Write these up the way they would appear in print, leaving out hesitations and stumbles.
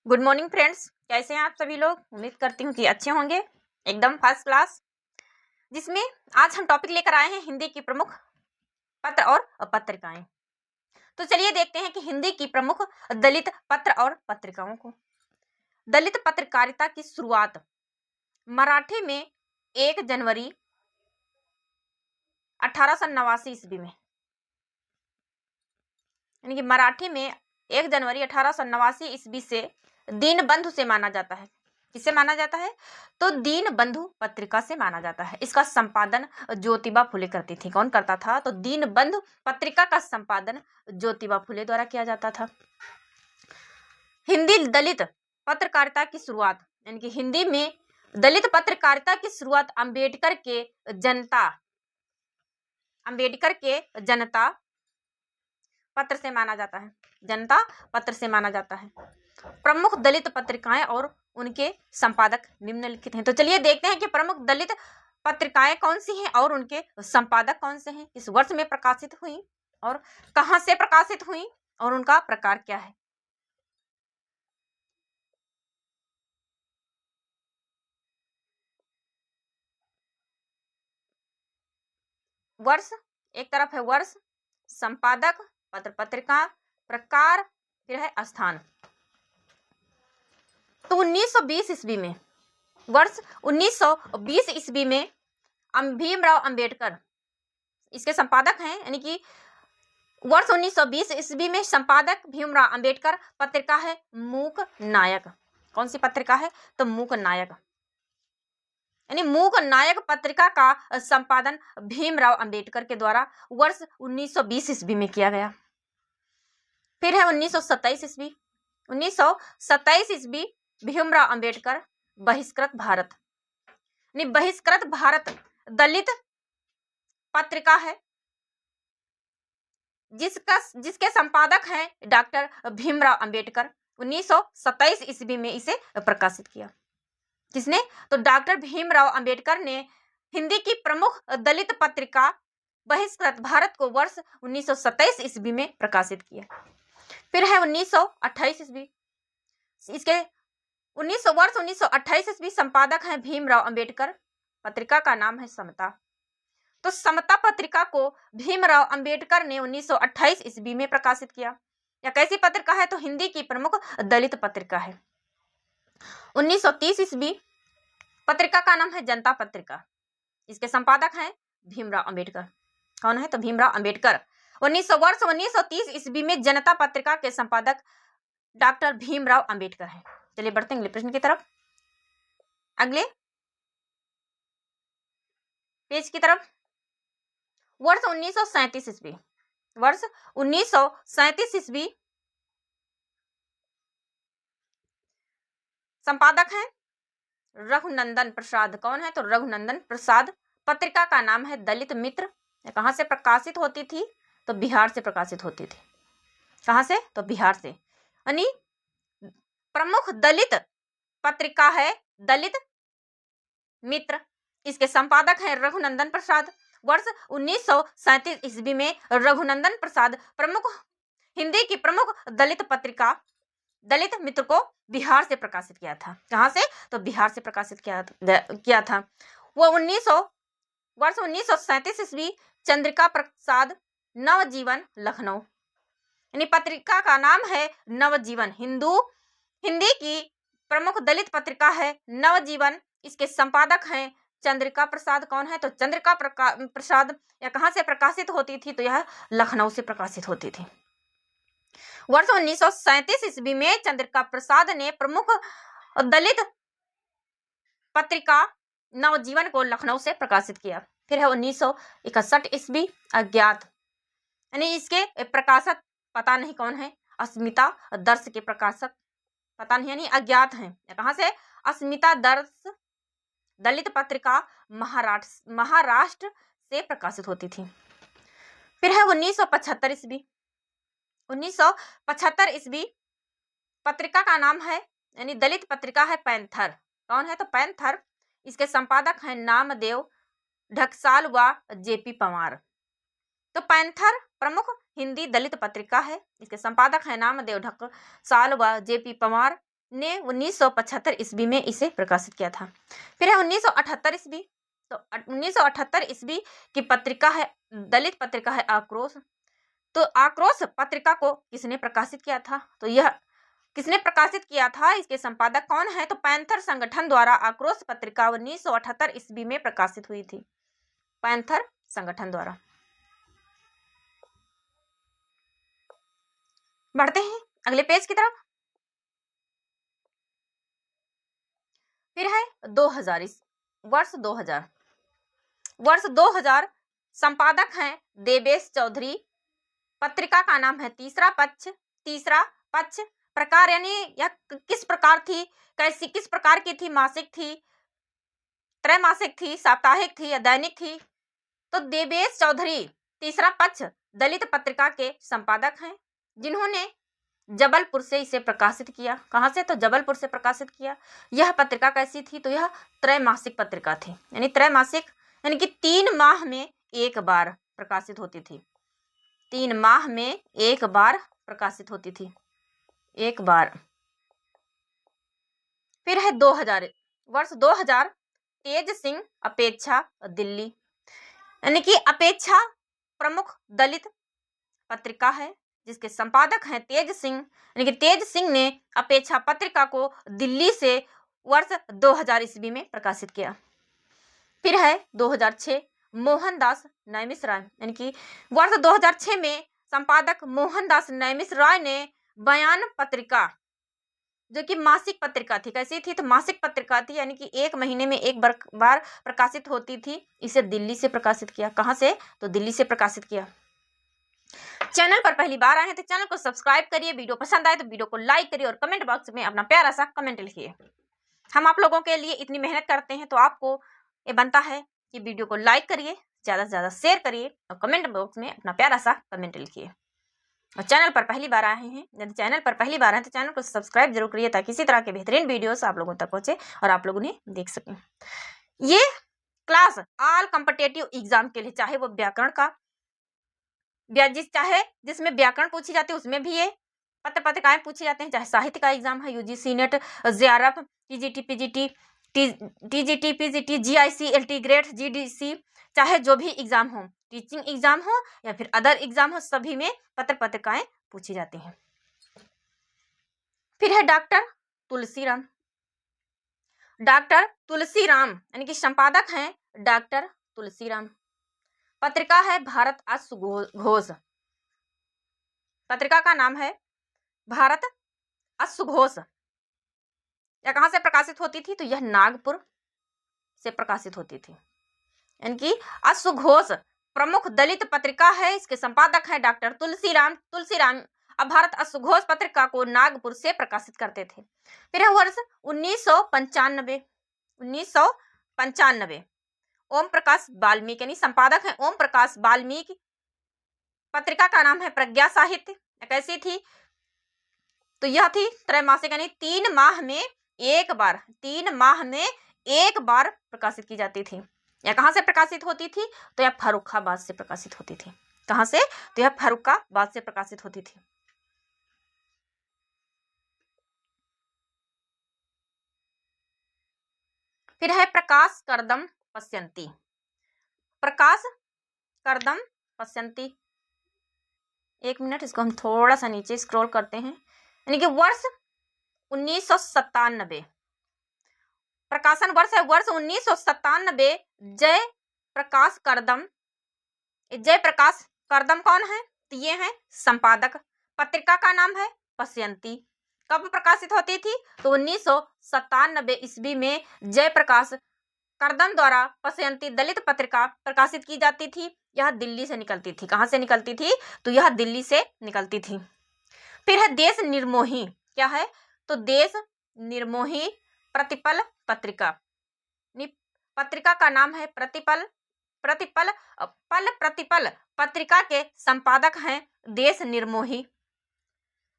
Good morning friends, कैसे हैं आप सभी लोग। उम्मीद करती हूँ कि अच्छे होंगे, एकदम फर्स्ट क्लास। जिसमें आज हम टॉपिक लेकर आए हैं हिंदी की प्रमुख पत्र और पत्रिकाएं। तो चलिए देखते हैं कि हिंदी की प्रमुख दलित पत्र और पत्रिकाओं को। दलित पत्रकारिता की शुरुआत मराठी में 1 जनवरी 1889 ईस्वी में, यानी कि मराठी में 1 जनवरी 1889 ईस्वी से दीनबंधु से माना जाता है। किससे माना जाता है? तो दीनबंधु पत्रिका से माना जाता है। इसका संपादन ज्योतिबा फुले करती थी। कौन करता था? तो दीनबंधु पत्रिका का संपादन ज्योतिबा फुले द्वारा किया जाता था। हिंदी दलित पत्रकारिता की शुरुआत, यानी कि हिंदी में दलित पत्रकारिता की शुरुआत अंबेडकर के जनता पत्र से माना जाता है। जनता पत्र से माना जाता है। प्रमुख दलित पत्रिकाएं और उनके संपादक निम्नलिखित हैं। तो चलिए देखते हैं कि प्रमुख दलित पत्रिकाएं कौन सी हैं और उनके संपादक कौन से हैं, किस वर्ष में प्रकाशित हुई और कहां से प्रकाशित हुई और उनका प्रकार क्या है। वर्ष एक तरफ है, वर्ष, संपादक, पत्र पत्रिका, प्रकार, फिर है स्थान। तो 1920 ईस्वी में, वर्ष 1920 ईस्वी में भीमराव अंबेडकर इसके संपादक हैं, यानी कि वर्ष 1920 ईस्वी में संपादक भीमराव अंबेडकर। पत्रिका है मूक नायक। कौन सी पत्रिका है? तो मूक नायक, यानी मूक नायक पत्रिका का संपादन भीमराव अंबेडकर के द्वारा वर्ष 1920 ईस्वी में किया गया। फिर है 1927 ईस्वी। 1927 ईस्वी भीमराव अंबेडकर बहिष्कृत भारत, यानी बहिष्कृत भारत दलित पत्रिका है जिसके संपादक हैं डॉक्टर भीमराव अंबेडकर। 1927 ईस्वी में इसे प्रकाशित किया। किसने? तो डॉक्टर भीमराव अंबेडकर ने हिंदी की प्रमुख दलित पत्रिका बहिष्कृत भारत को वर्ष 1927 ईस्वी में प्रकाशित किया। फिर है 1928 ईस्वी। इसके वर्ष 1928 ईस्वी संपादक हैं भीमराव अंबेडकर। पत्रिका का नाम है समता। तो समता पत्रिका को भीमराव अंबेडकर ने 1928 ईस्वी में प्रकाशित किया। यह कैसी पत्रिका है? तो हिंदी की प्रमुख दलित पत्रिका है। 1930 ईस्वी पत्रिका का नाम है जनता पत्रिका। इसके संपादक हैं भीमराव अंबेडकर। कौन है? तो भीमराव अंबेडकर। वर्ष 1930 ईस्वी में जनता पत्रिका के संपादक डॉक्टर भीमराव अंबेडकर हैं। चलिए बढ़ते हैं अगले प्रश्न की तरफ, अगले पेज की तरफ। वर्ष 1937 ईस्वी, वर्ष 1937 ईस्वी संपादक हैं रघुनंदन प्रसाद। कौन है? तो रघुनंदन प्रसाद। पत्रिका का नाम है दलित मित्र। कहां से प्रकाशित होती थी? तो बिहार से प्रकाशित होती थी। कहां से? तो बिहार से। यानी प्रमुख दलित पत्रिका है दलित मित्र। इसके संपादक हैं रघुनंदन प्रसाद। वर्ष 1937 ईस्वी में रघुनंदन प्रसाद प्रमुख हिंदी की प्रमुख दलित पत्रिका दलित मित्र को बिहार से प्रकाशित किया था। कहां से? तो बिहार से प्रकाशित किया था। वो वर्ष 1937 ईस्वी चंद्रिका प्रसाद नवजीवन लखनऊ, यानी पत्रिका का नाम है नवजीवन। हिंदी की प्रमुख दलित पत्रिका है नवजीवन। इसके संपादक हैं चंद्रिका प्रसाद। कौन है? तो चंद्रिका प्रसाद। यह कहां से प्रकाशित होती थी? तो यह लखनऊ से प्रकाशित होती थी। वर्ष 1937 ईस्वी में चंद्रिका प्रसाद ने प्रमुख दलित पत्रिका नवजीवन को लखनऊ से प्रकाशित किया। फिर है 1961 ईस्वी अज्ञात, यानी इसके प्रकाशक पता नहीं कौन है। अस्मिता दर्श के प्रकाशक पता नहीं, यानी अज्ञात हैं। कहां से? अस्मिता दर्श दलित पत्रिका महाराष्ट्र से प्रकाशित होती थी। फिर है 1975 ईस्वी। 1975 ईस्वी पत्रिका का नाम है, यानी दलित पत्रिका है पैंथर। कौन है? तो पैंथर। इसके संपादक हैं नामदेव ढक्साल व जेपी पंवार। तो पैंथर प्रमुख हिंदी दलित पत्रिका है। इसके संपादक हैं नामदेव ढक्साल व जेपी पंवार। ने 1975 ईस्वी में इसे प्रकाशित किया था। फिर है 1978 ईस्वी। तो 1978 ईस्वी की पत्रिका है, दलित पत्रिका है आक्रोश। तो आक्रोश पत्रिका को किसने प्रकाशित किया था? तो यह किसने प्रकाशित किया था, इसके संपादक कौन है? तो पैंथर संगठन द्वारा आक्रोश पत्रिका 1978 ईस्वी में प्रकाशित हुई थी, पैंथर संगठन द्वारा। बढ़ते हैं अगले पेज की तरफ। फिर है 2000, वर्ष 2000। संपादक हैं देवेश चौधरी। पत्रिका का नाम है तीसरा पक्ष। प्रकार यानी यह किस प्रकार थी, कैसी, किस प्रकार की थी? मासिक थी, त्रैमासिक थी, साप्ताहिक थी या दैनिक थी? तो देवेश चौधरी तीसरा पक्ष दलित पत्रिका के संपादक हैं, जिन्होंने जबलपुर से इसे प्रकाशित किया। कहाँ से? तो जबलपुर से प्रकाशित किया। यह पत्रिका कैसी थी? तो यह त्रैमासिक पत्रिका थी, यानी त्रैमासिक यानी कि 3 माह में एक बार प्रकाशित होती थी। 3 माह में एक बार प्रकाशित होती थी, एक बार। फिर है 2000, वर्ष 2000। तेज सिंह अपेक्षा दिल्ली, यानी कि अपेक्षा प्रमुख दलित पत्रिका है, जिसके संपादक हैं तेज सिंह, यानी कि तेज सिंह ने अपेक्षा पत्रिका को दिल्ली से वर्ष 2000 ईस्वी में प्रकाशित किया। फिर है 2006, मोहनदास नैमिष-राय, यानी कि वर्ष 2006 में संपादक मोहनदास नैमिष-राय ने बयान पत्रिका, जो कि मासिक पत्रिका थी, कैसी थी? तो मासिक पत्रिका थी, यानी कि 1 महीने में एक बार प्रकाशित होती थी, इसे दिल्ली से प्रकाशित किया। कहाँ से? तो दिल्ली से प्रकाशित किया। चैनल पर पहली बार आए हैं तो चैनल को सब्सक्राइब करिए, वीडियो पसंद आए तो वीडियो को लाइक करिए और कमेंट बॉक्स में अपना प्यारा सा कमेंट लिखिए। हम आप लोगों के लिए इतनी मेहनत करते हैं, तो आपको ये बनता है कि वीडियो को लाइक करिए, ज़्यादा से ज़्यादा शेयर करिए और कमेंट बॉक्स में अपना प्यारा सा कमेंट लिखिए। और चैनल पर पहली बार आए हैं, यदि चैनल पर पहली बार हैं तो चैनल को सब्सक्राइब जरूर करिए, ताकि इसी तरह के बेहतरीन वीडियोस आप लोगों तक पहुँचे और आप लोग उन्हें देख सकें। ये क्लास ऑल कॉम्पिटिटिव एग्जाम के लिए, चाहे वो व्याकरण का चाहे जिसमें व्याकरण पूछी जाती है उसमें भी ये पत्रिकाएं पूछी जाते हैं, चाहे साहित्य का एग्जाम है, UGC net, JRF, TGT, PGT, TGT, PGT, GIC, LT grade, GDC, चाहे जो भी एग्जाम हो, टीचिंग एग्जाम हो या फिर अदर एग्जाम हो, सभी में पत्रिकाएं पूछी जाती हैं। फिर है डॉक्टर तुलसीराम। यानी कि संपादक हैं डॉक्टर तुलसीराम। पत्रिका है भारत अश्वघोष। पत्रिका का नाम है भारत अश्वघोष। यह कहाँ से प्रकाशित होती थी? तो यह नागपुर से प्रकाशित होती थी, यानी कि अश्वघोष प्रमुख दलित पत्रिका है, इसके संपादक है डॉक्टर तुलसीराम। अब भारत अश्वघोष पत्रिका को नागपुर से प्रकाशित करते थे। फिर है वर्ष 1995। ओम प्रकाश वाल्मीकि, यानी संपादक है ओम प्रकाश वाल्मीकि। पत्रिका का नाम है प्रज्ञा साहित्य। कैसी थी? तो यह थी त्रैमासिक, यानी 3 माह में एक बार प्रकाशित की जाती थी। यह कहाँ से प्रकाशित होती थी? तो यह फर्रुखाबाद से प्रकाशित होती थी। कहाँ से? तो यह फर्रुखाबाद से प्रकाशित होती थी। फिर है प्रकाश करदम पश्यन्ति। एक मिनट, इसको हम थोड़ा सा नीचे स्क्रॉल करते हैं। यानी कि वर्ष 1997, प्रकाशन वर्ष है वर्ष 1997। जय प्रकाश करदम कौन है? तो ये है संपादक। पत्रिका का नाम है पश्यन्ति। कब प्रकाशित होती थी? तो 1997 ईस्वी में जय प्रकाश करदम द्वारा पश्यन्ति दलित पत्रिका प्रकाशित की जाती थी। यह दिल्ली से निकलती थी। कहाँ से निकलती थी? तो यह दिल्ली से निकलती थी। फिर है देश निर्मोही। क्या है? तो देश निर्मोही प्रतिपल पत्रिका। पत्रिका का नाम है प्रतिपल। पत्रिका के संपादक हैं देश निर्मोही।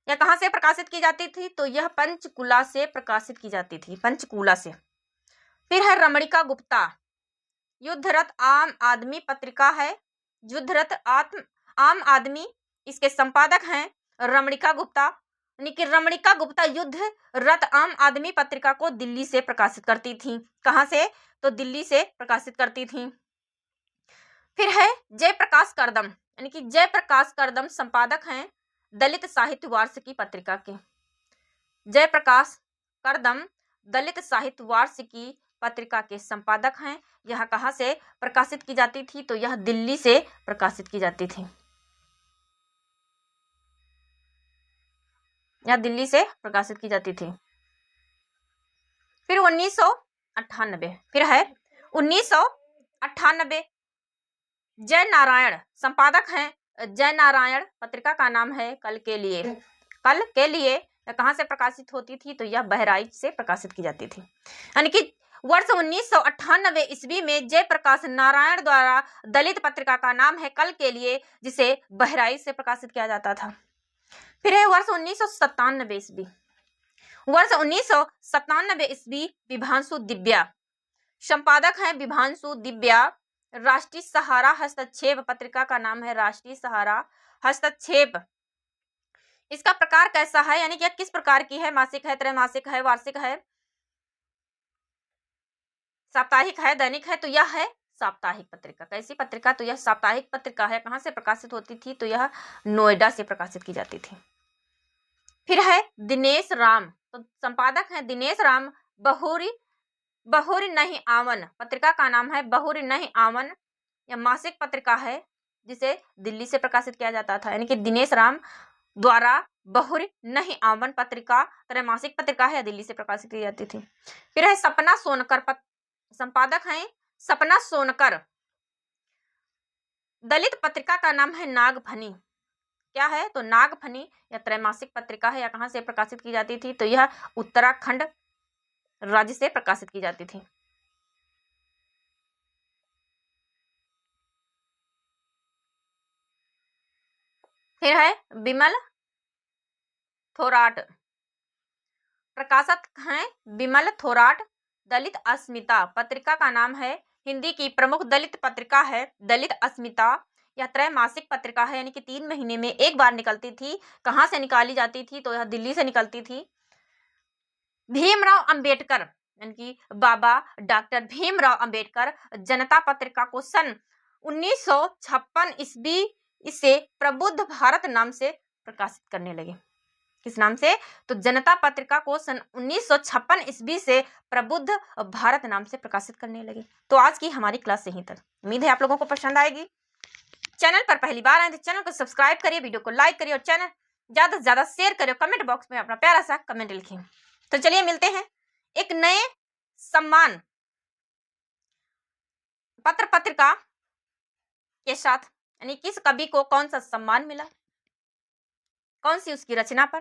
यह कहाँ से प्रकाशित की जाती थी? तो यह पंचकुला से प्रकाशित की जाती थी, पंचकुला से। फिर है रमणिका गुप्ता। युद्धरत आम आदमी पत्रिका है, युद्धरत आम आदमी, इसके संपादक हैं रमणिका गुप्ता। यानी कि रमणिका गुप्ता युद्ध रत आम आदमी पत्रिका को दिल्ली से प्रकाशित करती थी। कहाँ से? तो दिल्ली से प्रकाशित करती थी। फिर है जयप्रकाश करदम, यानी कि जयप्रकाश करदम संपादक हैं दलित साहित्य वार्षिकी पत्रिका के। जयप्रकाश करदम दलित साहित्य वार्षिकी पत्रिका के संपादक हैं। यह कहाँ से प्रकाशित की जाती थी? तो यह दिल्ली से प्रकाशित की जाती थी। यह दिल्ली से प्रकाशित की जाती थी। फिर 1998, फिर है 1998, जय नारायण संपादक हैं जय नारायण, पत्रिका का नाम है कल के लिए। कल के लिए कहाँ से प्रकाशित होती थी? तो यह बहराइच से प्रकाशित की जाती थी। यानी कि वर्ष 1998 ईस्वी में जयप्रकाश नारायण द्वारा दलित पत्रिका का नाम है कल के लिए, जिसे बहराइच से प्रकाशित किया जाता था। फिर है वर्ष 1997 ईस्वी। वर्ष 1997 ईस्वी विभांशु दिव्या संपादक हैं विभांशु दिव्या। राष्ट्रीय सहारा हस्तक्षेप पत्रिका का नाम है राष्ट्रीय सहारा हस्तक्षेप। इसका प्रकार कैसा है, यानी कि किस प्रकार की है? मासिक है, त्रैमासिक है, वार्षिक है, साप्ताहिक है, दैनिक है? तो यह है साप्ताहिक पत्रिका। कैसी पत्रिका? तो यह साप्ताहिक पत्रिका है। कहाँ से प्रकाशित होती थी? तो यह नोएडा से प्रकाशित की जाती थी। फिर है दिनेश राम, तो संपादक हैं दिनेश राम। बहुरी नहीं आवन, पत्रिका का नाम है बहुरी नहीं आवन। यह मासिक पत्रिका है जिसे दिल्ली से प्रकाशित किया जाता था। यानी कि दिनेश राम द्वारा बहुरी नहीं आवन पत्रिका त्रैमासिक पत्रिका है, दिल्ली से प्रकाशित की जाती थी। फिर है सपना सोनकर, संपादक हैं सपना सोनकर। दलित पत्रिका का नाम है नागफनी। क्या है? तो नागफनी। यह त्रैमासिक पत्रिका है। यह कहाँ से प्रकाशित की जाती थी? तो यह उत्तराखंड राज्य से प्रकाशित की जाती थी। फिर है विमल थोराट, प्रकाशक हैं विमल थोराट। दलित अस्मिता पत्रिका का नाम है, हिंदी की प्रमुख दलित पत्रिका है दलित अस्मिता। यह त्रैमासिक पत्रिका है, यानी कि 3 महीने में एक बार निकलती थी। कहाँ से निकाली जाती थी? तो यह दिल्ली से निकलती थी। भीमराव अंबेडकर, यानी कि बाबा डॉक्टर भीमराव अंबेडकर जनता पत्रिका को सन 1956 ईस्वी इसे प्रबुद्ध भारत नाम से प्रकाशित करने लगे। किस नाम से? तो जनता पत्रिका को सन 1956 ईस्वी से प्रबुद्ध भारत नाम से प्रकाशित करने लगे। तो आज की हमारी क्लास यहीं तक। उम्मीद है आप लोगों को पसंद आएगी। चैनल पर पहली बार आए तो चैनल को सब्सक्राइब करिए, वीडियो को लाइक करिए और चैनल ज्यादा से ज्यादा शेयर करिए। कमेंट बॉक्स में अपना प्यारा सा कमेंट लिखिए। तो चलिए मिलते हैं एक नए सम्मान पत्र पत्रिका के साथ। यानी किस कवि को कौन सा सम्मान मिला, कौन सी उसकी रचना पर,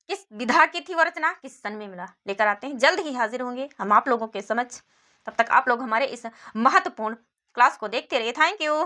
किस विधा की थी वो रचना, किस सन में मिला, लेकर आते हैं। जल्द ही हाजिर होंगे हम आप लोगों के समक्ष। तब तक आप लोग हमारे इस महत्वपूर्ण क्लास को देखते रहिए। Thank you.